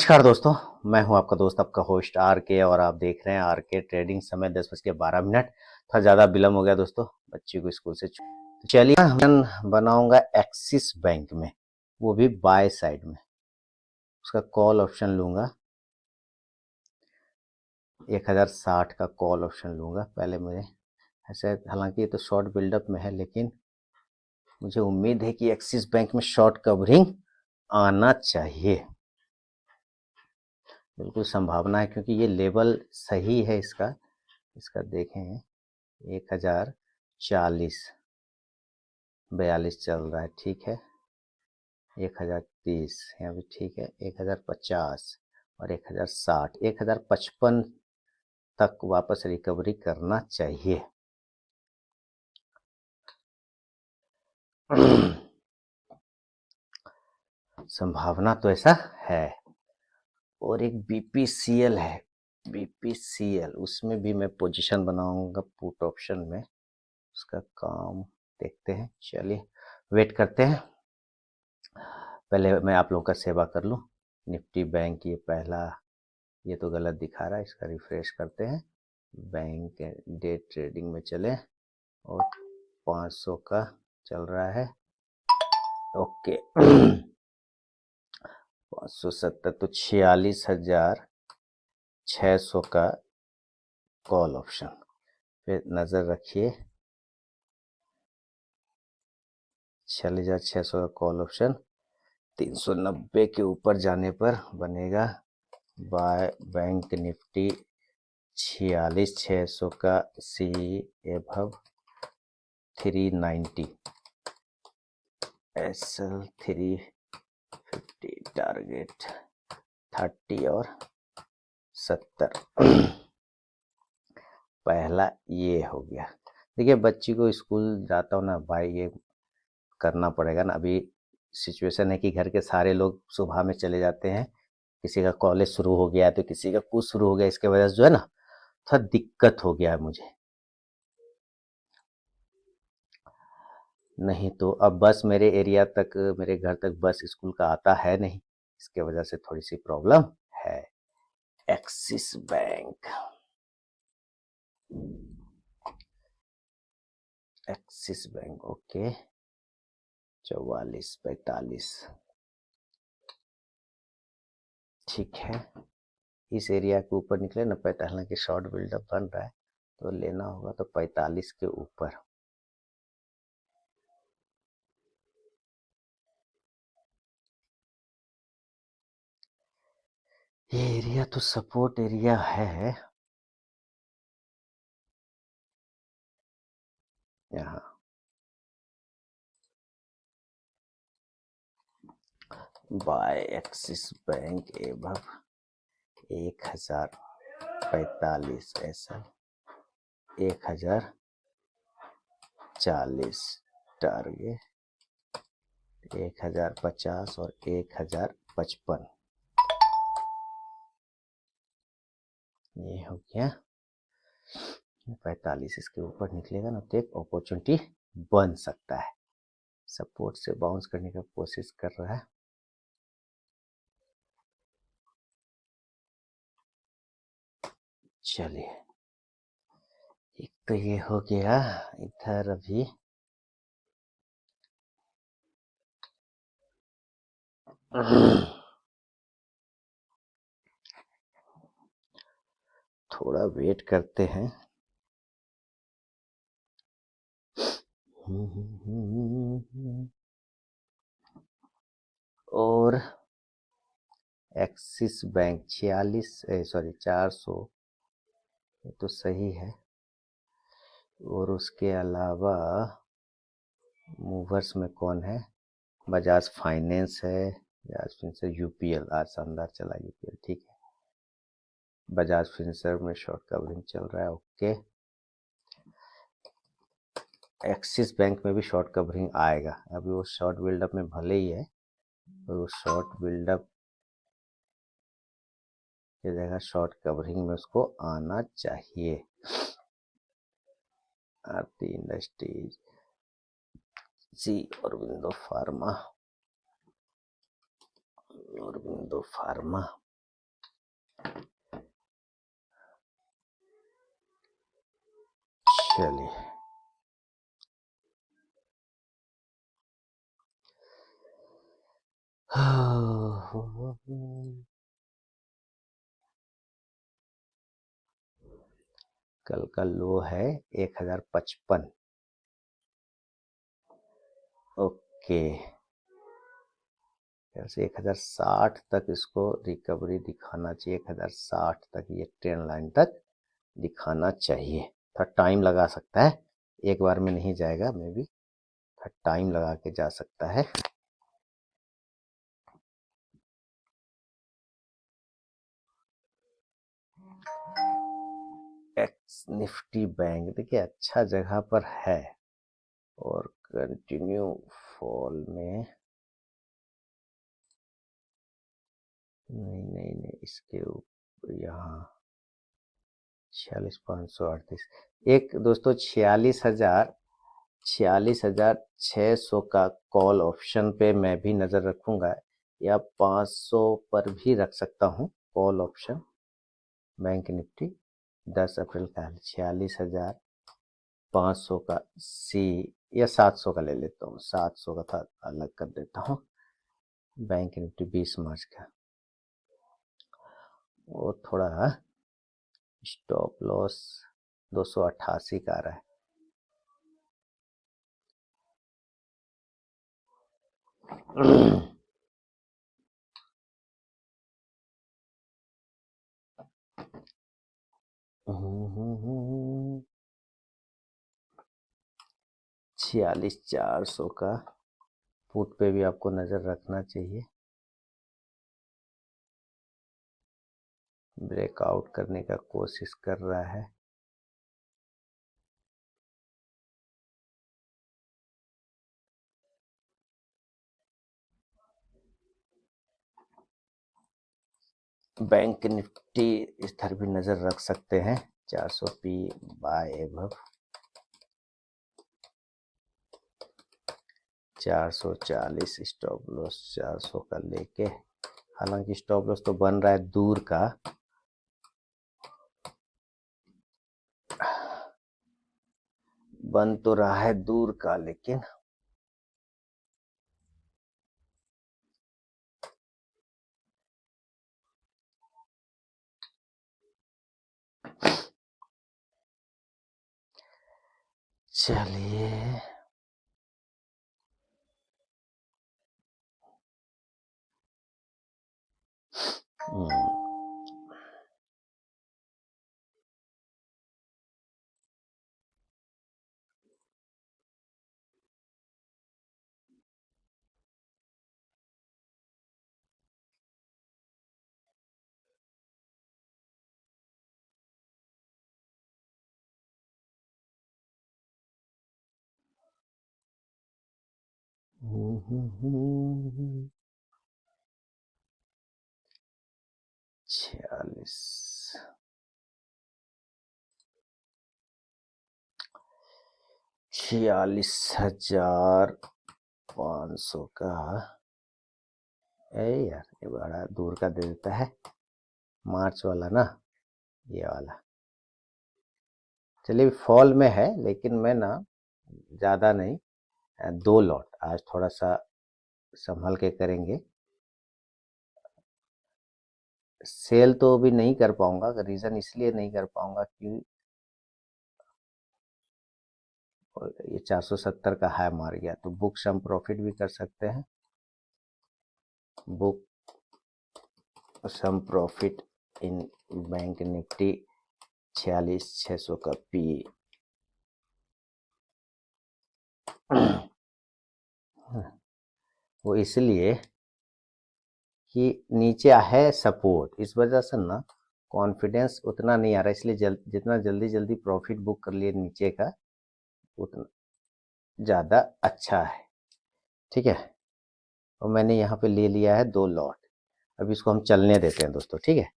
नमस्कार दोस्तों, मैं हूं आपका दोस्त, आपका होस्ट आर के, और आप देख रहे हैं आर के ट्रेडिंग। समय 10:12। थोड़ा ज़्यादा विलम्ब हो गया दोस्तों, बच्ची को स्कूल से तो चलिए मैं बनाऊंगा एक्सिस बैंक में, वो भी बाय साइड में। उसका कॉल ऑप्शन लूंगा, 1060 का कॉल ऑप्शन लूंगा। पहले मुझे ऐसे, हालांकि ये तो शॉर्ट बिल्डअप में है, लेकिन मुझे उम्मीद है कि एक्सिस बैंक में शॉर्ट कवरिंग आना चाहिए। बिल्कुल संभावना है, क्योंकि ये लेवल सही है इसका। इसका देखें 1040, 42 चल रहा है, ठीक है। 1030 यहाँ भी ठीक है। 1050 और 1060, 1055 तक वापस रिकवरी करना चाहिए। संभावना तो ऐसा है। और एक बीपीसीएल है, बीपीसीएल, उसमें भी मैं पोजीशन बनाऊंगा पुट ऑप्शन में। उसका काम देखते हैं, चलिए वेट करते हैं। पहले मैं आप लोगों का सेवा कर लूं। निफ्टी बैंक, ये पहला, ये तो गलत दिखा रहा है, इसका रिफ्रेश करते हैं। बैंक डे ट्रेडिंग में चले और 500 का चल रहा है, ओके। 570 तो 46,600 का कॉल ऑप्शन। फिर नज़र रखिए, 46,600 का कॉल ऑप्शन 390 के ऊपर जाने पर बनेगा बाय बैंक निफ्टी 46,600 का सी एभव 390, एसएल 350, टारगेट 30 और 70। पहला ये हो गया। देखिए, बच्ची को स्कूल जाता हूँ ना भाई, ये करना पड़ेगा ना। अभी सिचुएशन है कि घर के सारे लोग सुबह में चले जाते हैं, किसी का कॉलेज शुरू हो गया है तो किसी का कुछ शुरू हो गया, इसके वजह से जो है ना थोड़ा दिक्कत हो गया है मुझे। नहीं तो अब बस मेरे एरिया तक, मेरे घर तक बस स्कूल का आता है नहीं, इसके वजह से थोड़ी सी प्रॉब्लम है। Axis bank, axis bank, okay. 44, 45, ठीक है। इस एरिया के ऊपर निकले ना 45, हालांकि शॉर्ट बिल्डअप बन रहा है तो लेना होगा तो 45 के ऊपर। ये एरिया तो सपोर्ट एरिया है यहाँ। बाय एक्सिस बैंक एभव 1045, ऐसा 1040, टारगेट 1050 और 1055। ये हो गया 45। इसके ऊपर निकलेगा ना तो एक अपॉर्चुनिटी बन सकता है। सपोर्ट से बाउंस करने का कोशिश कर रहा है। चलिए, एक तो ये हो गया। इधर अभी थोड़ा वेट करते हैं। और एक्सिस बैंक 400, ये तो सही है। और उसके अलावा मूवर्स में कौन है? बजाज फाइनेंस है, बजाज फिनसर्व, यूपीएल आज शानदार चला, यूपीएल ठीक है। बजाज फिनसर्व में शॉर्ट कवरिंग चल रहा है, ओके। एक्सिस बैंक में भी शॉर्ट कवरिंग आएगा। अभी वो शॉर्ट बिल्डअप में भले ही है, और वो शॉर्ट बिल्डअप की जगह शॉर्ट कवरिंग में उसको आना चाहिए। आरती इंडस्ट्रीज, जी औरबिंदो फार्मा, औरबिंदो फार्मा, चलिए, कल का लो है 1055। ओके, 1060 तक इसको रिकवरी दिखाना चाहिए। 1060 तक ये ट्रेंड लाइन तक दिखाना चाहिए। थोड़ा टाइम लगा सकता है, एक बार में नहीं जाएगा, मे भी थोड़ा टाइम लगा के जा सकता है। एक्स निफ्टी बैंक देखिए अच्छा जगह पर है और कंटिन्यू फॉल में। नहीं, इसके ऊपर यहाँ 46,538 एक दोस्तों 46,600 का कॉल ऑप्शन पे मैं भी नज़र रखूंगा, या 500 पर भी रख सकता हूँ कॉल ऑप्शन। बैंक निफ्टी 10 अप्रैल का 46,500 का सी, या 700 का ले लेता हूँ, 700 का था अलग कर देता हूँ। बैंक निफ्टी 20 मार्च का, वो थोड़ा स्टॉप लॉस 288 का आ रहा है। हम्म, 46,400 का पुट पे भी आपको नज़र रखना चाहिए। ब्रेकआउट करने का कोशिश कर रहा है। बैंक निफ्टी इधर भी नज़र रख सकते हैं। 400 P buy above 440 stop loss 400 का लेके, हालांकि स्टॉप लॉस तो बन रहा है दूर का, बन तो रहा है दूर का, लेकिन चलिए छियालीस 46,500 का है यार, ये बड़ा दूर का दे देता है। मार्च वाला ना, ये वाला। चलिए फॉल में है, लेकिन मैं ना ज़्यादा नहीं, 2 लॉट आज थोड़ा सा संभल के करेंगे। सेल तो अभी नहीं कर पाऊंगा, रीज़न इसलिए नहीं कर पाऊंगा कि ये 470 का हाई मार गया, तो बुक सम प्रॉफिट भी कर सकते हैं। Book some profit in bank Nifty 46,600 का पी। वो इसलिए कि नीचे है सपोर्ट, इस वजह से ना कॉन्फिडेंस उतना नहीं आ रहा, इसलिए जितना जल्दी जल्दी प्रॉफिट बुक कर लिए नीचे का उतना ज़्यादा अच्छा है। ठीक है, और मैंने यहाँ पे ले लिया है 2 लॉट। अब इसको हम चलने देते हैं दोस्तों, ठीक है।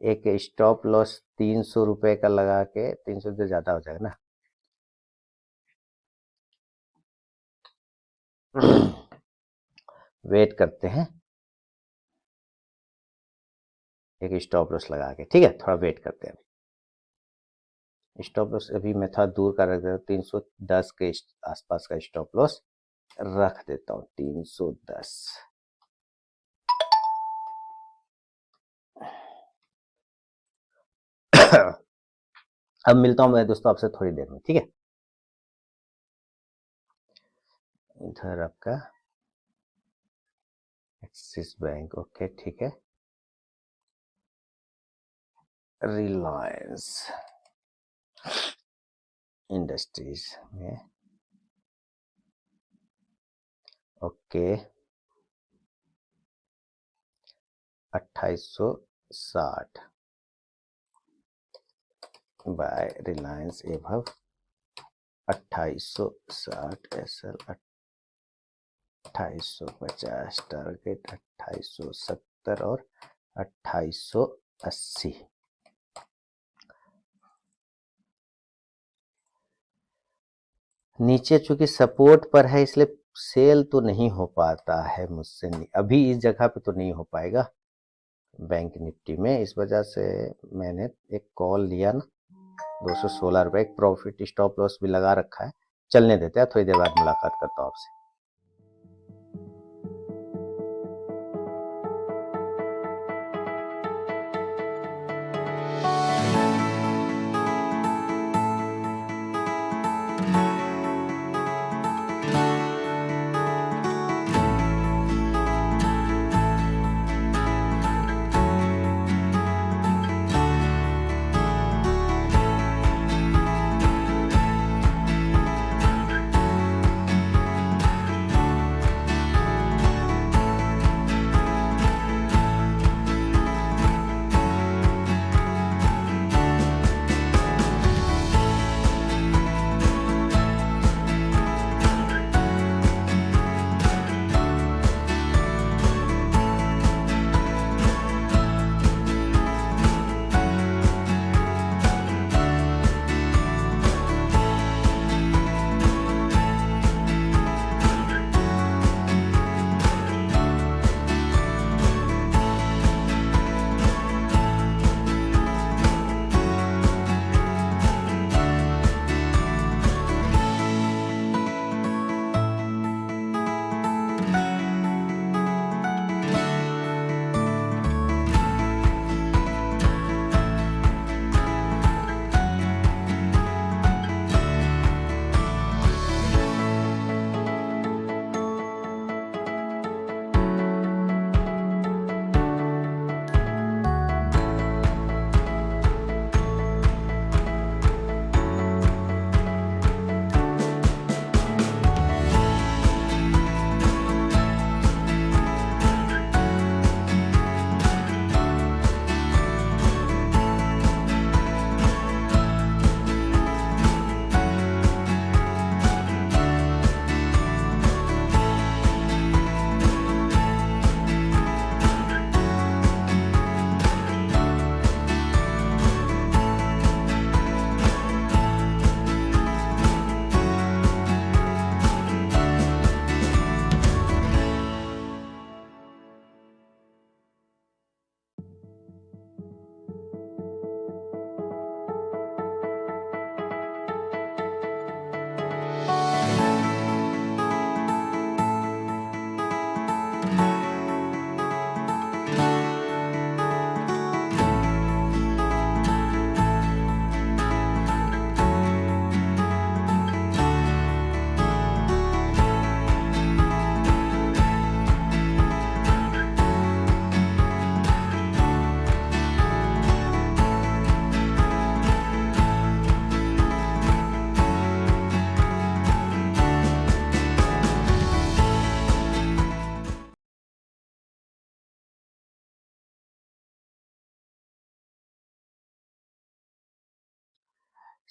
एक स्टॉप लॉस 300 रुपये का लगा के, 300 से ज़्यादा हो जाएगा ना। वेट करते हैं। एक स्टॉप लॉस लगा के, ठीक है। थोड़ा वेट करते हैं। स्टॉप लॉस अभी मैं थोड़ा दूर का रख देता हूँ, 310 के आसपास का स्टॉप लॉस रख देता हूँ, 310। अब मिलता हूँ मैं दोस्तों आपसे थोड़ी देर में, ठीक है। इधर आपका एक्सिस बैंक, ओके ठीक है। रिलायंस इंडस्ट्रीज में, okay 2860 buy Reliance above 2860 SL 2850 target 2870 और 2880। नीचे चूंकि सपोर्ट पर है इसलिए सेल तो नहीं हो पाता है मुझसे, नहीं अभी इस जगह पे तो नहीं हो पाएगा बैंक निफ्टी में। इस वजह से मैंने एक कॉल लिया ना, 216 रुपये, एक प्रॉफिट स्टॉप लॉस भी लगा रखा है। चलने देते हैं, थोड़ी देर बाद मुलाकात करता हूँ आपसे।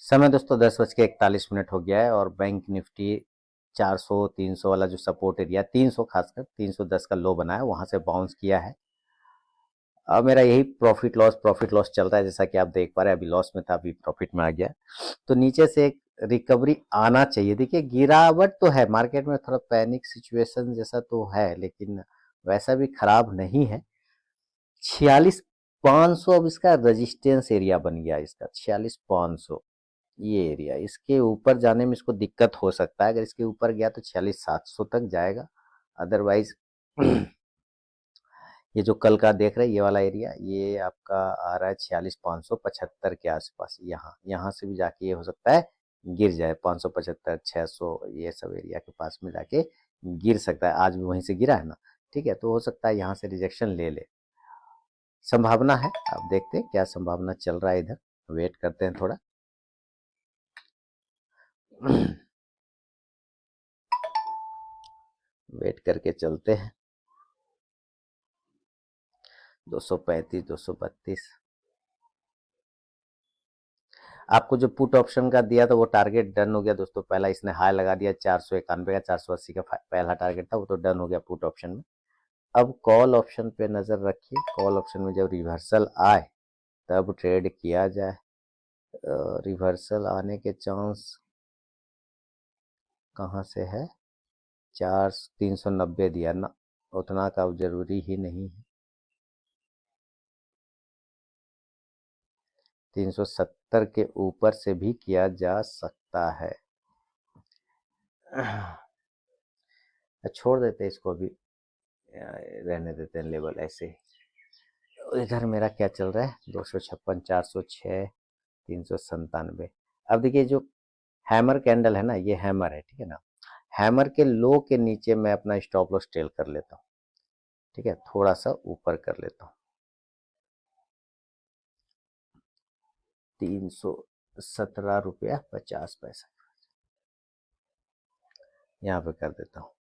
समय दोस्तों 10:41 हो गया है और बैंक निफ्टी 400-300 वाला जो सपोर्ट एरिया, 300 खासकर 310 का लो बना है, वहां से बाउंस किया है। अब मेरा यही प्रॉफिट लॉस चल रहा है, जैसा कि आप देख पा रहे हैं। अभी लॉस में था, अभी प्रॉफिट में आ गया। तो नीचे से एक रिकवरी आना चाहिए। देखिए गिरावट तो है मार्केट में, थोड़ा पैनिक सिचुएशन जैसा तो है, लेकिन वैसा भी खराब नहीं है। 46 500 अब इसका रेजिस्टेंस एरिया बन गया इसका 46,500 ये एरिया। इसके ऊपर जाने में इसको दिक्कत हो सकता है, अगर इसके ऊपर गया तो 46,700 तक जाएगा। अदरवाइज ये जो कल का देख रहे हैं ये वाला एरिया, ये आपका आ रहा है 46,575 के आसपास। यहाँ यहाँ से भी जाके ये हो सकता है गिर जाए 575 600 ये सब एरिया के पास में जाके गिर सकता है। आज भी वहीं से गिरा है ना, ठीक है, तो हो सकता है यहाँ से रिजेक्शन ले ले, संभावना है। आप देखते हैं क्या संभावना चल रहा है इधर, वेट करते हैं थोड़ा। वेट करके चलते हैं। 235 232 आपको जो पुट ऑप्शन का दिया था वो टारगेट डन हो गया दोस्तों। पहला इसने हाई लगा दिया 491 का, 480 का पहला टारगेट था, वो तो डन हो गया पुट ऑप्शन में। अब कॉल ऑप्शन पे नजर रखिए। कॉल ऑप्शन में जब रिवर्सल आए तब ट्रेड किया जाए। रिवर्सल आने के चांस कहाँ से है? 390 दिया ना, उतना का जरूरी ही नहीं है। 370 के ऊपर से भी किया जा सकता है। छोड़ देते इसको अभी, रहने देते हैं लेवल ऐसे ही। इधर मेरा क्या चल रहा है? 256 406 397। अब देखिए जो हैमर कैंडल है ना, ये हैमर है, ठीक है ना। हैमर के लो के नीचे मैं अपना स्टॉप लॉस टेल कर लेता हूँ, ठीक है, थोड़ा सा ऊपर कर लेता हूँ। 317 रुपया 50 पैसा यहाँ पे कर देता हूँ।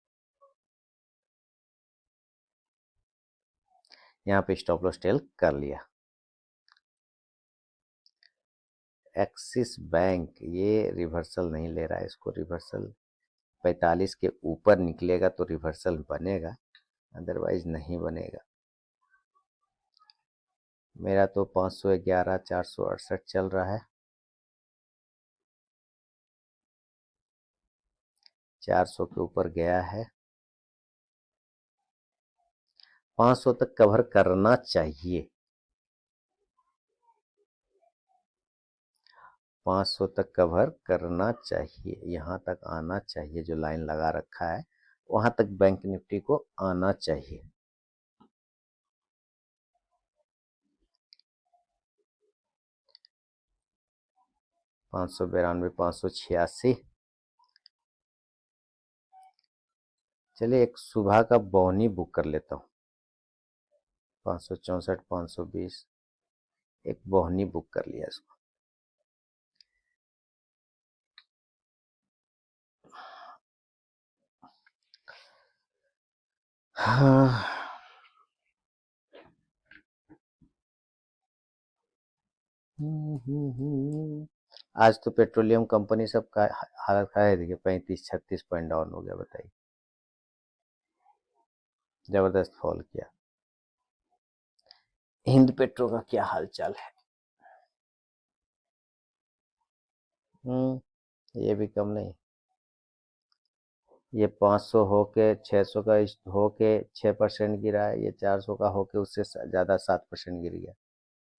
यहाँ पे स्टॉप लॉस टेल कर लिया। एक्सिस बैंक ये रिवर्सल नहीं ले रहा है, इसको रिवर्सल 45 के ऊपर निकलेगा तो रिवर्सल बनेगा, अदरवाइज नहीं बनेगा। मेरा तो 511 468 चल रहा है। 400 के ऊपर गया है, 500 तक कवर करना चाहिए। 500 तक कवर करना चाहिए, यहाँ तक आना चाहिए। जो लाइन लगा रखा है वहां तक बैंक निफ्टी को आना चाहिए। पाँच सौ 586। चलिए एक सुबह का बौनी बुक कर लेता हूँ। 564 520 एक बोहनी बुक कर लिया इसको। हाँ। आज तो पेट्रोलियम कंपनी सब का हालत खराब है। देखिए 35 36 पॉइंट डाउन हो गया, बताइए, जबरदस्त फॉल किया। हिंद पेट्रो का क्या हाल चाल है? ये भी कम नहीं। ये 500 होके 600 का होके 6% गिरा है, ये 400 का होके उससे ज्यादा 7% गिर गया।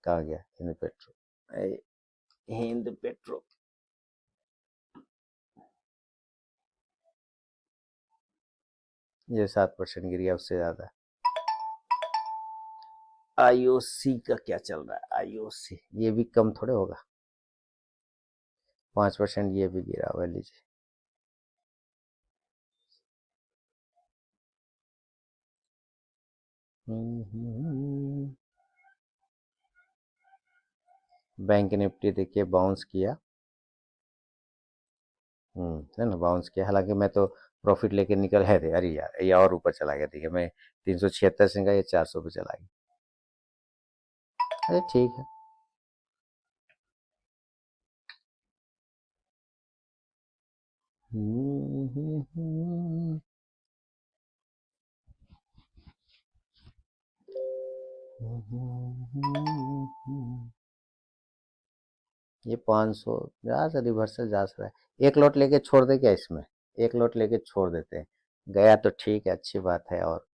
कहाँ गया हिंद पेट्रो? हिंद पेट्रो ये 7% गिर गया, उससे ज्यादा। आईओसी का क्या चल रहा है? आईओसी ये भी कम थोड़े होगा, 5% ये भी गिरा हुआ, लीजिए। बैंक निफ्टी देखिए बाउंस किया। है ना, बाउंस किया। हालांकि मैं तो प्रॉफिट लेके निकल है थे। अरे यार ये और ऊपर चला गया। देखिए मैं 376 से का ये 400 पे चला गया। अरे ठीक है। ये 500 जहाँ से रिवर्सल जा सकता है। एक लॉट लेके छोड़ दे क्या इसमें? एक लॉट लेके छोड़ देते हैं। गया तो ठीक है, अच्छी बात है, और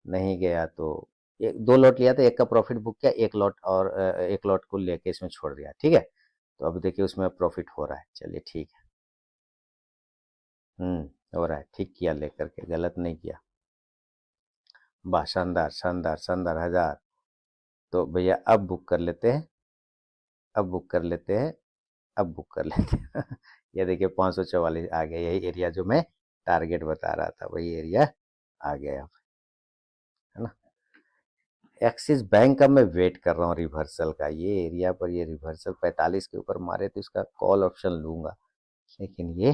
नहीं गया तो एक 2 लॉट लिया था, एक का प्रॉफिट बुक किया, एक लॉट और एक लॉट को लेके इसमें छोड़ दिया, ठीक है। तो अब देखिए उसमें प्रॉफिट हो रहा है, चलिए ठीक है। हो रहा है, ठीक किया लेकर के, गलत नहीं किया। वाह, शानदार शानदार शानदार, 1000। तो भैया अब बुक कर लेते हैं, अब बुक कर लेते हैं, अब बुक कर लेते हैं। ये देखिए 544 आ गया, यही एरिया जो मैं टारगेट बता रहा था, वही एरिया आ गया अब, है ना। एक्सिस बैंक का मैं वेट कर रहा हूँ रिवर्सल का, ये एरिया पर ये रिवर्सल 45 के ऊपर मारे तो इसका कॉल ऑप्शन लूंगा, लेकिन ये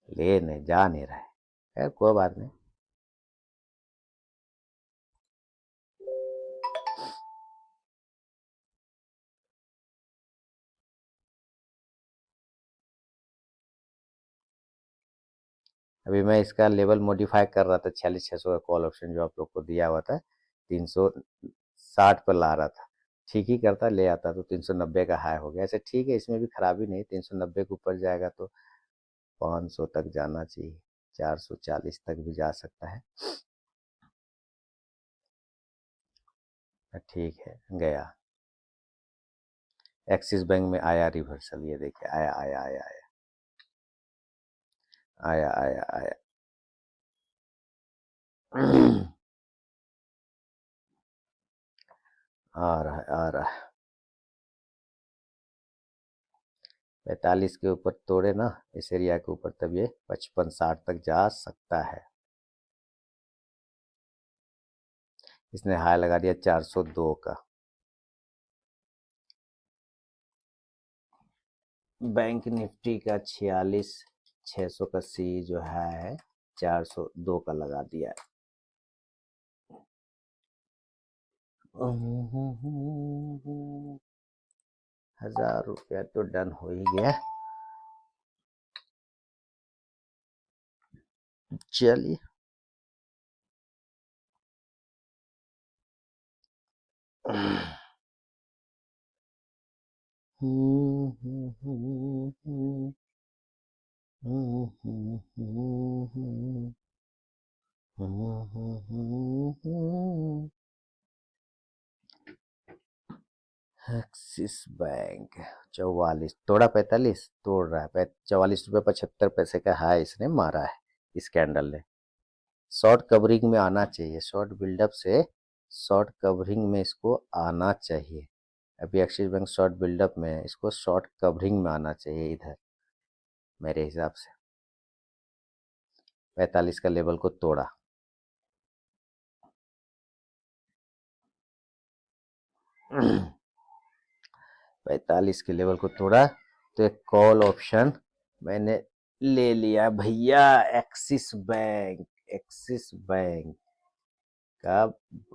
ले नहीं जा नहीं रहा है। खैर कोई बात नहीं। अभी मैं इसका लेवल मॉडिफाई कर रहा था, 46,600 का कॉल ऑप्शन जो आप लोग को दिया हुआ था, 360 पर ला रहा था, ठीक ही करता, ले आता तो 390 का हाई हो गया। ऐसे ठीक है, इसमें भी खराबी नहीं, 390 के ऊपर जाएगा तो 500 तक जाना चाहिए, 440 तक भी जा सकता है। ठीक है, गया। एक्सिस बैंक में आया रिवर्सल, ये देखिए आया आया आया आया आया आया आया। आ रहा है आ रहा है। 45 के ऊपर तोड़े ना इस एरिया के ऊपर, तब ये 55-60 तक जा सकता है। इसने हाई लगा दिया 402 का। बैंक निफ्टी का 46,600 का सी जो है 402 का लगा दिया। 1000 रुपया तो डन हो ही गया। चलिए। एक्सिस बैंक 44 तोड़ा, 45 तोड़ रहा है, 44 रुपये 75 पैसे का हाई इसने मारा है इस कैंडल ने। शॉर्ट कवरिंग में आना चाहिए, शॉर्ट बिल्डअप से शॉर्ट कवरिंग में इसको आना चाहिए। अभी एक्सिस बैंक शॉर्ट बिल्डअप में है, इसको शॉर्ट कवरिंग में आना चाहिए इधर, मेरे हिसाब से। 45 का लेवल को तोड़ा। पैतालीस के लेवल को तोड़ा तो एक कॉल ऑप्शन मैंने ले लिया भैया। एक्सिस बैंक, एक्सिस बैंक का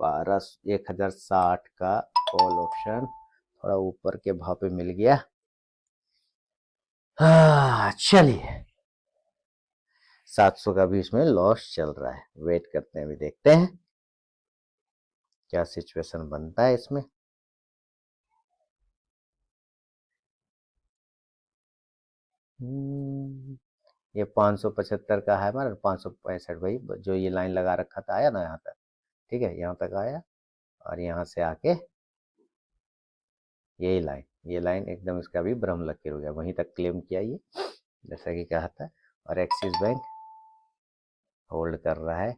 1060 का कॉल ऑप्शन थोड़ा ऊपर के भाव पे मिल गया। चलिए, 700 का भी इसमें लॉस चल रहा है, वेट करते हैं, अभी देखते हैं क्या सिचुएशन बनता है इसमें। ये 575 का है हमारा, 565 भाई, जो ये लाइन लगा रखा था, आया ना यहाँ तक, ठीक है, यहाँ तक आया, और यहाँ से आके यही लाइन, ये लाइन एकदम इसका भी ब्रह्म लकीर हो गया, वहीं तक क्लेम किया ये, जैसा कि कहा था। और एक्सिस बैंक होल्ड कर रहा है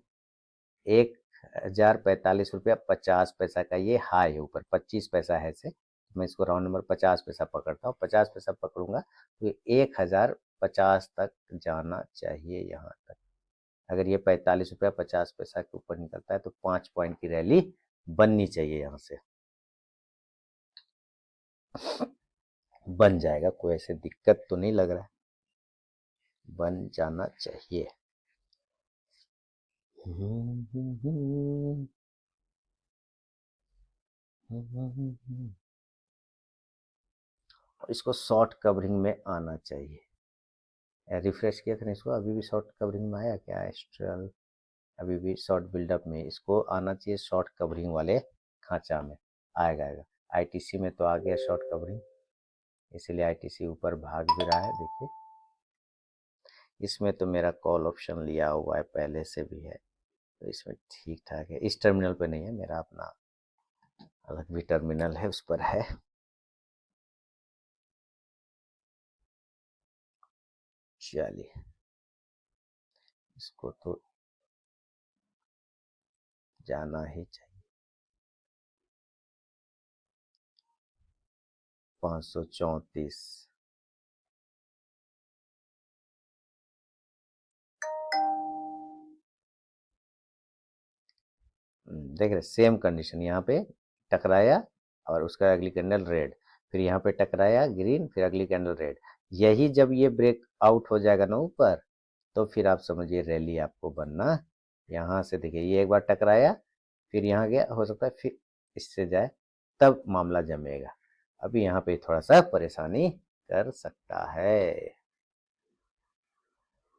1045 रुपया 50 पैसा का, ये हाई है ऊपर, 25 पैसा है से, मैं इसको राउंड नंबर 50 पैसा पकड़ता हूँ, 50 पैसा पकड़ूंगा तो 1050 तक जाना चाहिए यहाँ तक। अगर ये 45 रुपया 50 पैसा के ऊपर निकलता है तो 5 पॉइंट की रैली बननी चाहिए, यहाँ से बन जाएगा, कोई ऐसे दिक्कत तो नहीं लग रहा है, बन जाना चाहिए। इसको शॉर्ट कवरिंग में आना चाहिए। रिफ्रेश किया था ना इसको, अभी भी शॉर्ट कवरिंग में आया क्या एस्ट्रल, अभी भी शॉर्ट बिल्डअप में, इसको आना चाहिए शॉर्ट कवरिंग वाले खांचा में, आएगा आएगा। आईटीसी में तो आ गया शॉर्ट कवरिंग, इसीलिए आईटीसी ऊपर भाग भी रहा है, देखिए। इसमें तो मेरा कॉल ऑप्शन लिया हुआ है, पहले से भी है, तो इसमें ठीक ठाक है। इस टर्मिनल पे नहीं है, मेरा अपना अलग भी टर्मिनल है, उस पर है। चलिए, इसको तो जाना ही चाहिए। 534। देख रहे, सेम कंडीशन, यहाँ पे टकराया और उसका अगली कैंडल रेड, फिर यहाँ पे टकराया ग्रीन, फिर अगली कैंडल रेड। यही जब ये ब्रेक आउट हो जाएगा ना ऊपर, तो फिर आप समझिए रैली आपको बनना। यहाँ से देखिए, ये एक बार टकराया, फिर यहाँ गया, हो सकता है फिर इससे जाए, तब मामला जमेगा। अभी यहाँ पे थोड़ा सा परेशानी कर सकता है।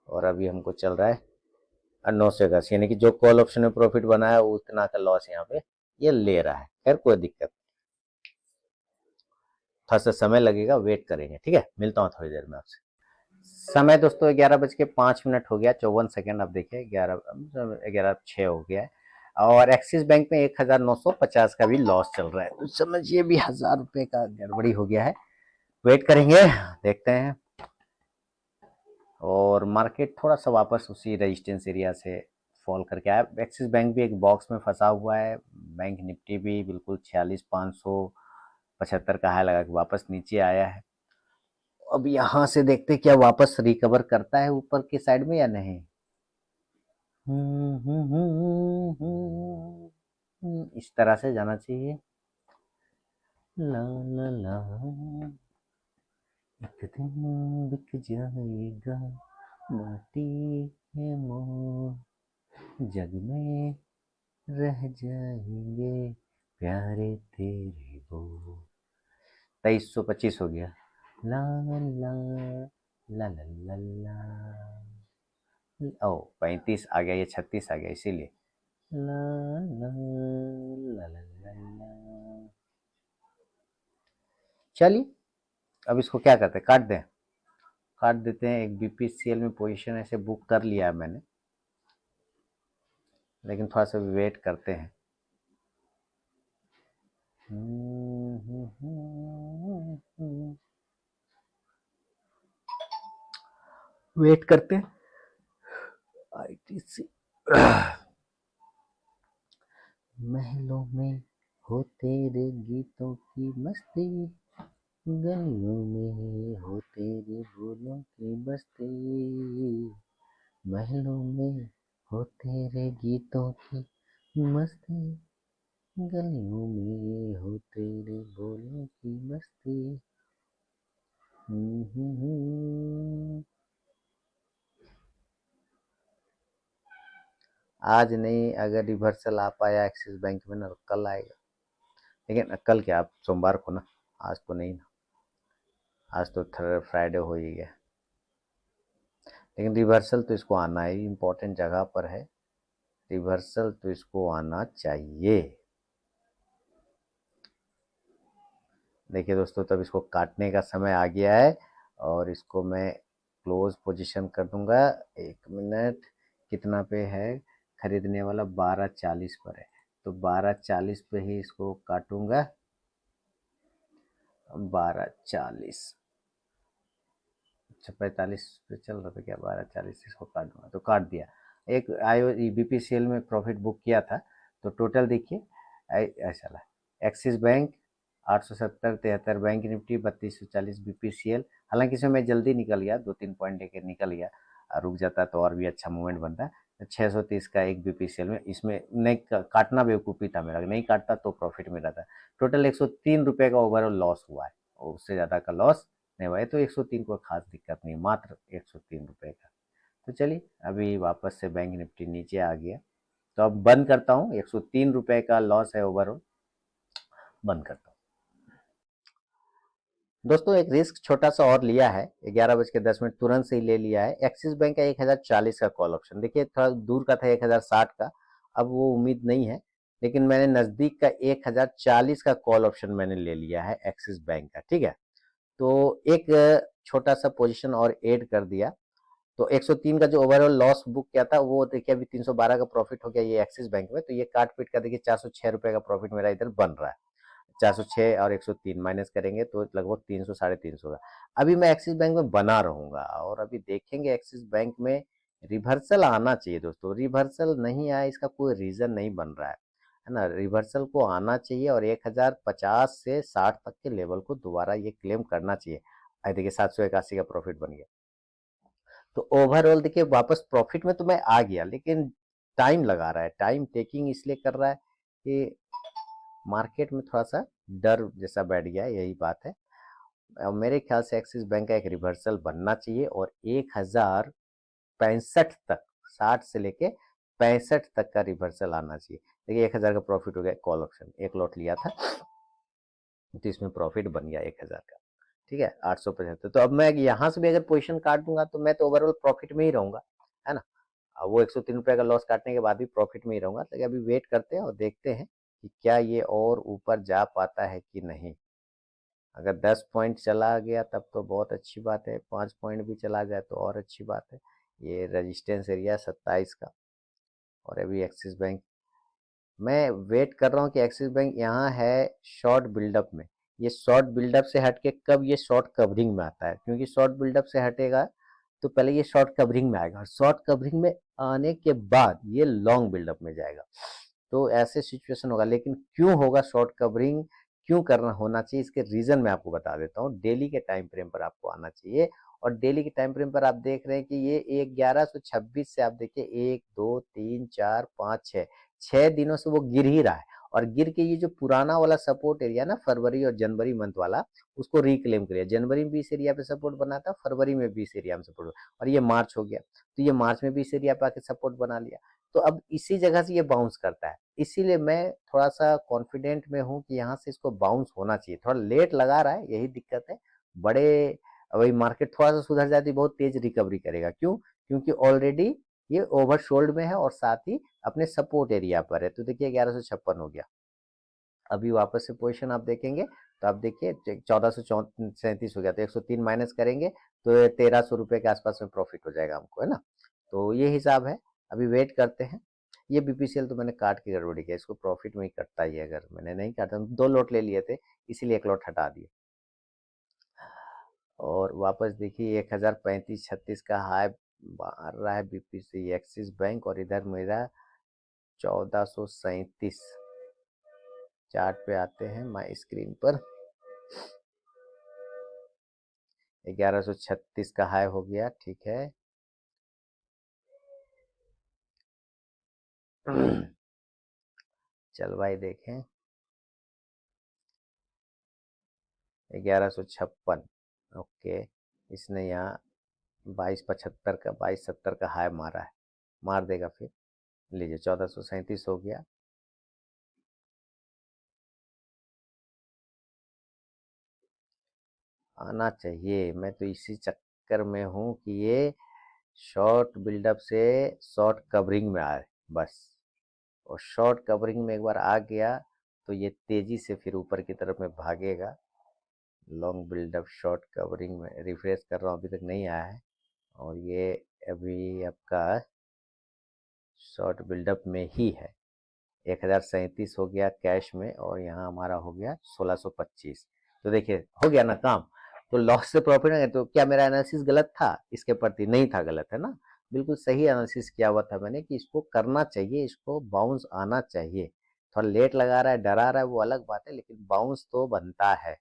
और अभी हमको चल रहा है 910, यानी कि जो कॉल ऑप्शन में प्रॉफिट बनाया उतना का लॉस यहाँ पे ये ले रहा है। खैर कोई दिक्कत, थोड़ा सा समय लगेगा, वेट करेंगे। ठीक है, मिलता हूँ थोड़ी देर में आपसे। समय दोस्तों 11:05 हो गया, 54 सेकेंड। अब देखिए 11:06 हो गया है, और एक्सिस बैंक में 1950 का भी लॉस चल रहा है। तो समझिए भी 1000 रुपये का गड़बड़ी हो गया है। वेट करेंगे, देखते हैं। और मार्केट थोड़ा सा वापस उसी रेजिस्टेंस एरिया से फॉल करके आया। एक्सिस बैंक भी एक बॉक्स में फंसा हुआ है। बैंक निफ्टी भी बिल्कुल 46,575 का हाई लगा के वापस नीचे आया है। अब यहाँ से देखते क्या वापस रिकवर करता है ऊपर की साइड में या नहीं। इस तरह से जाना चाहिए। ला ला ला, एक दिन बिक जाएगा माटी है मोर, जग में रह जाएंगे प्यारे तेरे वो। 2325 हो गया। ला ला ला ला ला ला, ओ 35 आ गया, ये 36 आ गया, इसीलिए ला ला ला ला ला ला। चलिए, अब इसको क्या करते हैं, काट दें। काट देते हैं। एक बीपीसीएल में पोजीशन ऐसे बुक कर लिया है मैंने, लेकिन थोड़ा सा वेट करते हैं। वेट करते हैं। आईटीसी महलों में हो तेरे गीतों की मस्ती, गलियों में हो तेरे फूलों की बस्ती, महलों में हो तेरे गीतों की मस्ती, गलियों में हो तेरे बोलों की मस्ती। आज नहीं, अगर रिवर्सल आ पाया एक्सिस बैंक में ना, कल आएगा। लेकिन कल क्या, आप सोमवार को ना, आज तो नहीं ना, आज तो फ्राइडे हो ही गया। लेकिन रिवर्सल तो इसको आना है, इम्पोर्टेंट जगह पर है, रिवर्सल तो इसको आना चाहिए। देखिए दोस्तों, तब इसको काटने का समय आ गया है, और इसको मैं क्लोज पोजीशन कर दूंगा। 1 मिनट, कितना पे है खरीदने वाला, 12:40 पर है, तो 12:40 पे ही इसको काटूंगा। 12:40, अच्छा 45 पे चल रहा था क्या, 12:40 इसको काट दूंगा, तो काट दिया। एक आयो बीपीसीएल में प्रॉफिट बुक किया था, तो टोटल देखिए ऐसा axis bank 870, bank Nifty 3240, BPCL. हालांकि इसमें मैं जल्दी निकल गया, 2-3 पॉइंट लेके निकल गया, रुक जाता तो और भी अच्छा मूवमेंट बनता। 630 का एक बीपीसीएल में, इसमें नहीं काटना बेवकूफ़ी था मेरा, नहीं काटता तो प्रॉफिट मिला था। टोटल 103 रुपये का ओवरऑल लॉस हुआ है, और उससे ज़्यादा का लॉस नहीं भाई, तो 103 को खास दिक्कत नहीं, मात्र 103 रुपये का। तो चलिए, अभी वापस से बैंक निफ्टी नीचे आ गया, तो अब बंद करता हूँ। 103 रुपये का लॉस है ओवरऑल, बंद करता हूँ। दोस्तों एक रिस्क छोटा सा और लिया है, 11:10 तुरंत से ही ले लिया है। एक्सिस बैंक का 1040 का कॉल ऑप्शन, देखिए थोड़ा दूर का था 1060 का, अब वो उम्मीद नहीं है, लेकिन मैंने नजदीक का 1040 का कॉल ऑप्शन मैंने ले लिया है एक्सिस बैंक का। ठीक है, तो एक छोटा सा पोजीशन और ऐड कर दिया, तो 103 का जो ओवरऑल लॉस बुक किया था वो देखिए अभी 312 का प्रॉफिट हो गया ये एक्सिस बैंक में। तो ये काट पीट का देखिए 406 रुपए का प्रॉफिट मेरा इधर बन रहा है। 406 और 103 माइनस करेंगे तो लगभग 300 350 का अभी मैं एक्सिस बैंक में बना रहूंगा। और अभी देखेंगे एक्सिस बैंक में रिवर्सल आना चाहिए दोस्तों। रिवर्सल नहीं आया इसका कोई रीजन नहीं बन रहा है ना। रिवर्सल को आना चाहिए और 1050 से 60 तक के लेवल को दोबारा ये क्लेम करना चाहिए। देखिए 781 का प्रॉफिट बन गया। तो ओवरऑल देखिए वापस प्रॉफिट में तो मैं आ गया, लेकिन टाइम लगा रहा है। टाइम टेकिंग इसलिए कर रहा है कि मार्केट में थोड़ा सा डर जैसा बैठ गया है, यही बात है। और मेरे ख्याल से एक्सिस बैंक का एक रिवर्सल बनना चाहिए और 1065 तक, 60 से लेके 65 तक का रिवर्सल आना चाहिए। देखिए 1000 का प्रॉफिट हो गया कॉल ऑप्शन, एक लॉट लिया था तो इसमें प्रॉफिट बन गया 1000 का। ठीक है 875। तो अब मैं यहाँ से भी अगर पोजीशन काट दूंगा तो मैं तो ओवरऑल प्रॉफिट में ही रहूंगा, है ना। वो 103 रुपए का लॉस काटने के बाद भी प्रॉफिट में ही रहूंगा। तो अभी वेट करते हैं और देखते हैं कि क्या ये और ऊपर जा पाता है कि नहीं। अगर 10 पॉइंट चला गया तब तो बहुत अच्छी बात है, 5 पॉइंट भी चला जाए तो और अच्छी बात है। ये रेजिस्टेंस एरिया 27 का। और अभी एक्सिस बैंक मैं वेट कर रहा हूँ कि एक्सिस बैंक यहाँ है शॉर्ट बिल्डअप में। ये शॉर्ट बिल्डअप से हटके कब ये शॉर्ट कवरिंग में आता है, क्योंकि शॉर्ट बिल्डअप से हटेगा तो पहले ये शॉर्ट कवरिंग में आएगा और शॉर्ट कवरिंग में आने के बाद ये लॉन्ग बिल्डअप में जाएगा। तो ऐसे सिचुएशन होगा। लेकिन क्यों होगा शॉर्ट कवरिंग, क्यों करना होना चाहिए, इसके रीजन मैं आपको बता देता हूँ। डेली के टाइम फ्रेम पर आपको आना चाहिए और डेली के टाइम फ्रेम पर आप देख रहे हैं कि ये 1126 से आप देखिए 1 2 3 4 5 6 6 दिनों से वो गिर ही रहा है। और गिर के ये जो पुराना वाला सपोर्ट एरिया ना फरवरी और जनवरी मंथ वाला, उसको रिक्लेम कर लिया। जनवरी में भी इस एरिया पे सपोर्ट बना था, फरवरी में भी इस एरिया में सपोर्ट, और ये मार्च हो गया तो ये मार्च में भी इस एरिया पे आके सपोर्ट बना लिया। तो अब इसी जगह से ये बाउंस करता है, इसीलिए मैं थोड़ा सा कॉन्फिडेंट में हूँ कि यहाँ से इसको बाउंस होना चाहिए। थोड़ा लेट लगा रहा है, यही दिक्कत है। बड़े वही मार्केट थोड़ा सा सुधर जाती बहुत तेज रिकवरी करेगा। क्यों? क्योंकि ऑलरेडी ये ओवरसोल्ड में है और साथ ही अपने सपोर्ट एरिया पर है। तो देखिए 1156 हो गया। अभी वापस से पोजीशन आप देखेंगे तो आप देखिए 1437 हो गया। तो 103 माइनस करेंगे तो 1300 रुपये के आसपास में प्रॉफिट हो जाएगा हमको, है ना। तो ये हिसाब है। अभी वेट करते हैं। ये बीपीसीएल तो मैंने काट के गड़बड़ी किया, इसको प्रॉफिट में ही कटता ही है। अगर मैंने नहीं काटा, 2 लॉट ले लिए थे इसीलिए एक लॉट हटा दिए। और वापस देखिए 1035-36 का हाई मार रहा है बीपीसी एक्सिस बैंक, और इधर मेरा 1437 चार्ट पे आते हैं माई स्क्रीन पर। 1136 का हाई हो गया, ठीक है। चल भाई देखें 1156। ओके, इसने यहाँ 2275 का 2270 का हाई मारा है, मार देगा फिर। लीजिए 1437 हो गया। आना चाहिए, मैं तो इसी चक्कर में हूँ कि ये शॉर्ट बिल्डअप से शॉर्ट कवरिंग में आए बस। और शॉर्ट कवरिंग में एक बार आ गया तो ये तेजी से फिर ऊपर की तरफ में भागेगा। लॉन्ग बिल्डअप शॉर्ट कवरिंग में रिफ्रेश कर रहा हूँ, अभी तक नहीं आया है। और ये अभी आपका शॉर्ट बिल्डअप में ही है। 1037 हो गया कैश में और यहाँ हमारा हो गया 1625। तो देखिए हो गया ना काम। तो लॉस से प्रॉफिट है। तो क्या मेरा एनालिसिस गलत था इसके प्रति? नहीं था गलत, है ना। बिल्कुल सही एनालिसिस किया हुआ था मैंने कि इसको करना चाहिए, इसको बाउंस आना चाहिए। थोड़ा लेट लगा रहा है, डरा रहा है, वो अलग बात है, लेकिन बाउंस तो बनता है।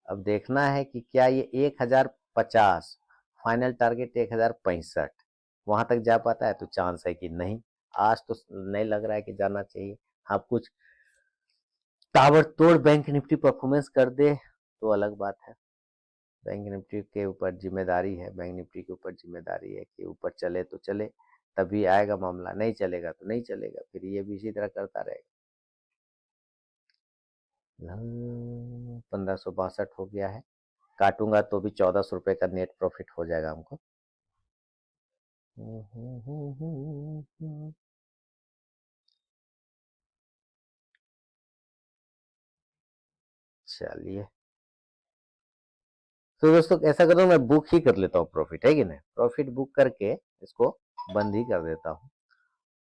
अब देखना है कि क्या ये 1050 फाइनल टारगेट 1065 वहां तक जा पाता है तो चांस है कि नहीं। आज तो नहीं लग रहा है कि जाना चाहिए। हाँ कुछ ताबड़तोड़ बैंक निफ्टी परफॉर्मेंस कर दे तो अलग बात है। बैंक निफ्टी के ऊपर जिम्मेदारी है, बैंक निफ्टी के ऊपर जिम्मेदारी है कि ऊपर चले तो चले, तभी आएगा मामला। नहीं चलेगा तो नहीं चलेगा, फिर ये भी इसी तरह करता रहेगा। 1562 हो गया है। काटूंगा तो भी 1400 रुपये का नेट प्रॉफिट हो जाएगा हमको। चलिए तो दोस्तों ऐसा करो, मैं बुक ही कर लेता हूँ प्रॉफिट, है कि नहीं, प्रॉफिट बुक करके इसको बंद ही कर देता हूँ।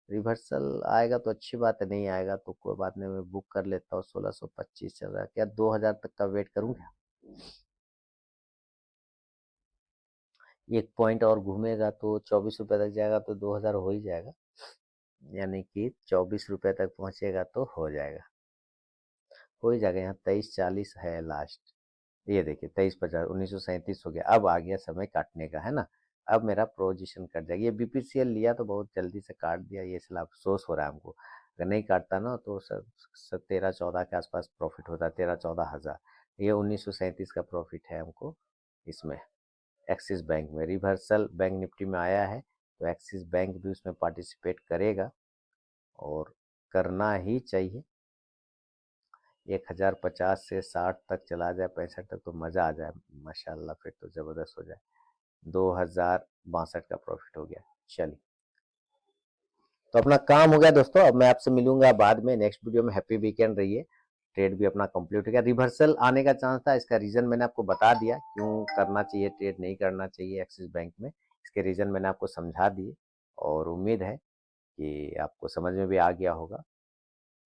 रिवर्सल आएगा तो अच्छी बात है, नहीं आएगा तो कोई बात नहीं, मैं बुक कर लेता हूँ। 1625 चल रहा है, क्या 2000 तक का वेट करूँ क्या? एक पॉइंट और घूमेगा तो 24 रुपये तक जाएगा तो 2000 हो ही जाएगा, यानी कि 24 रुपये तक पहुंचेगा तो हो जाएगा, हो ही जाएगा। यहाँ 2340 है लास्ट, ये देखिए 2350, 1937 हो गया। अब आ गया समय काटने का, है ना। अब मेरा पोजीशन कट जाएगा। ये बीपीसीएल लिया तो बहुत जल्दी से काट दिया, ये इसलिए अफसोस हो रहा है हमको। अगर नहीं काटता ना तो सब 13-14 के आसपास प्रॉफिट होता, 13-14 हज़ार। ये 1937 का प्रॉफिट है हमको इसमें। एक्सिस बैंक में रिवर्सल बैंक निफ्टी में आया है, तो एक्सिस बैंक भी उसमें पार्टिसिपेट करेगा और करना ही चाहिए। 1050 से 60 तक चला जाए, 65 तक, तो मज़ा आ जाए माशाल्लाह, फिर तो ज़बरदस्त हो जाए। 2062 का प्रॉफिट हो गया। चलिए, तो अपना काम हो गया दोस्तों। अब मैं आपसे मिलूंगा बाद में नेक्स्ट वीडियो में। हैप्पी वीकेंड रहिए। ट्रेड भी अपना कंप्लीट हो गया। रिवर्सल आने का चांस था, इसका रीज़न मैंने आपको बता दिया, क्यों करना चाहिए ट्रेड, नहीं करना चाहिए एक्सिस बैंक में। इसके रीज़न मैंने आपको समझा दिए और उम्मीद है कि आपको समझ में भी आ गया होगा।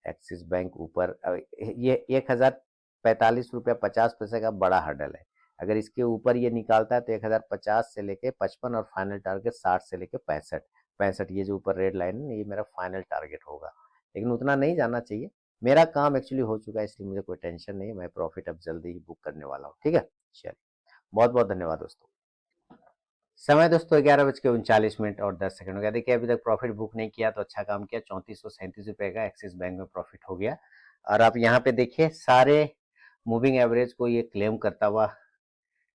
एक्सिस बैंक ऊपर, ये 1045 रुपया 50 पैसे का बड़ा हर्डल है। अगर इसके ऊपर ये निकालता है तो 1050 से लेके 55 और फाइनल टारगेट 60 से लेके 65, ये जो ऊपर रेड लाइन है, ये मेरा फाइनल टारगेट होगा। लेकिन उतना नहीं जाना चाहिए। मेरा काम एक्चुअली हो चुका है, इसलिए मुझे कोई टेंशन नहीं है। मैं प्रॉफिट अब जल्दी ही बुक करने वाला हूँ, ठीक है। चलिए, बहुत बहुत धन्यवाद दोस्तों। समय दोस्तों 11:39 और 10 सेकंड हो गया। देखिए अभी तक प्रॉफिट बुक नहीं किया तो अच्छा काम किया। 3437 रुपये का एक्सिस बैंक में प्रॉफिट हो गया। और आप यहाँ पे देखिए सारे मूविंग एवरेज को ये क्लेम करता हुआ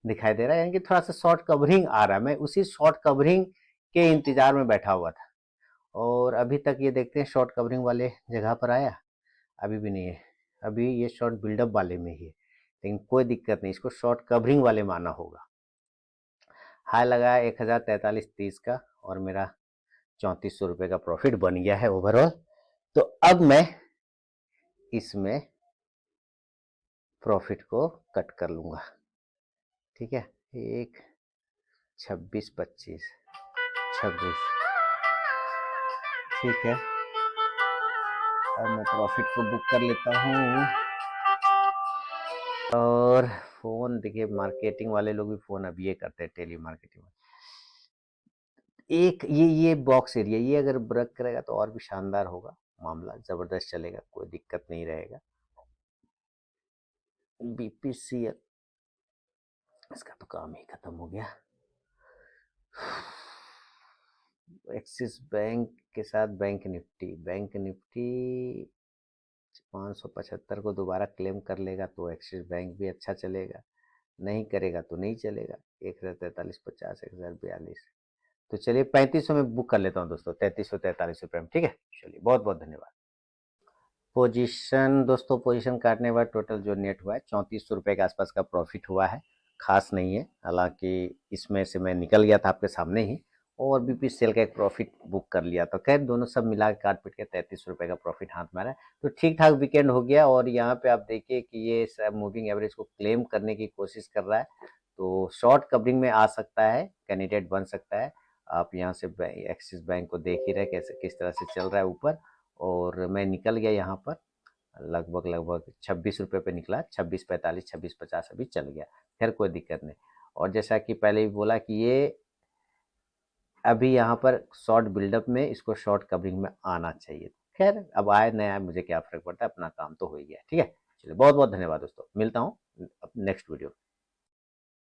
दिखाई दे रहा है, यानी कि थोड़ा सा शॉर्ट कवरिंग आ रहा है। मैं उसी शॉर्ट कवरिंग के इंतजार में बैठा हुआ था, और अभी तक ये देखते हैं शॉर्ट कवरिंग वाले जगह पर आया, अभी भी नहीं है। अभी ये शॉर्ट बिल्डअप वाले में ही है, लेकिन कोई दिक्कत नहीं, इसको शॉर्ट कवरिंग वाले माना होगा। हाई लगाया 1043.30 का, और मेरा 3400 रुपये का प्रॉफिट बन गया है ओवरऑल। तो अब मैं इसमें प्रॉफिट को कट कर लूंगा, ठीक है। 1, 26, 25, 26, ठीक है। अब मैं प्रॉफिट को बुक कर लेता हूँ। और फोन देखिए, मार्केटिंग वाले लोग भी फोन अब ये करते हैं, टेली मार्केटिंग। एक ये बॉक्स एरिया, ये अगर ब्रेक करेगा तो और भी शानदार होगा, मामला जबरदस्त चलेगा, कोई दिक्कत नहीं रहेगा। बीपीसीएल, इसका तो काम ही खत्म हो गया। एक्सिस बैंक के साथ बैंक निफ्टी 575 को दोबारा क्लेम कर लेगा तो एक्सिस बैंक भी अच्छा चलेगा, नहीं करेगा तो नहीं चलेगा। 1043.50, 1042। तो चलिए 3500 में बुक कर लेता हूँ दोस्तों, 3343 रुपये में, ठीक है। चलिए, बहुत बहुत धन्यवाद। पोजीशन दोस्तों, पोजीशन काटने के बाद टोटल जो नेट हुआ है 3400 रुपये के आसपास का प्रॉफिट हुआ है। खास नहीं है, हालांकि इसमें से मैं निकल गया था आपके सामने ही, और बीपीसीएल का एक प्रॉफिट बुक कर लिया। तो खैर दोनों सब मिला के काट पीट के 3300 रुपये का प्रॉफिट हाथ में आ रहा है। तो ठीक ठाक वीकेंड हो गया। और यहाँ पे आप देखिए कि ये सब मूविंग एवरेज को क्लेम करने की कोशिश कर रहा है, तो शॉर्ट कवरिंग में आ सकता है, कैंडिडेट बन सकता है। आप यहाँ से एक्सिस बैंक को देख ही रहे कैसे किस तरह से चल रहा है ऊपर। और मैं निकल गया यहाँ पर, लगभग 26 रुपये पे निकला, 2645, 2650 अभी चल गया। खैर कोई दिक्कत नहीं। और जैसा कि पहले भी बोला कि ये अभी यहाँ पर शॉर्ट बिल्डअप में इसको शॉर्ट कवरिंग में आना चाहिए। खैर अब आए नहीं आए मुझे क्या फ़र्क पड़ता है, अपना काम तो हो ही गया, ठीक है। चलिए, बहुत बहुत धन्यवाद दोस्तों, मिलता हूँ नेक्स्ट वीडियो।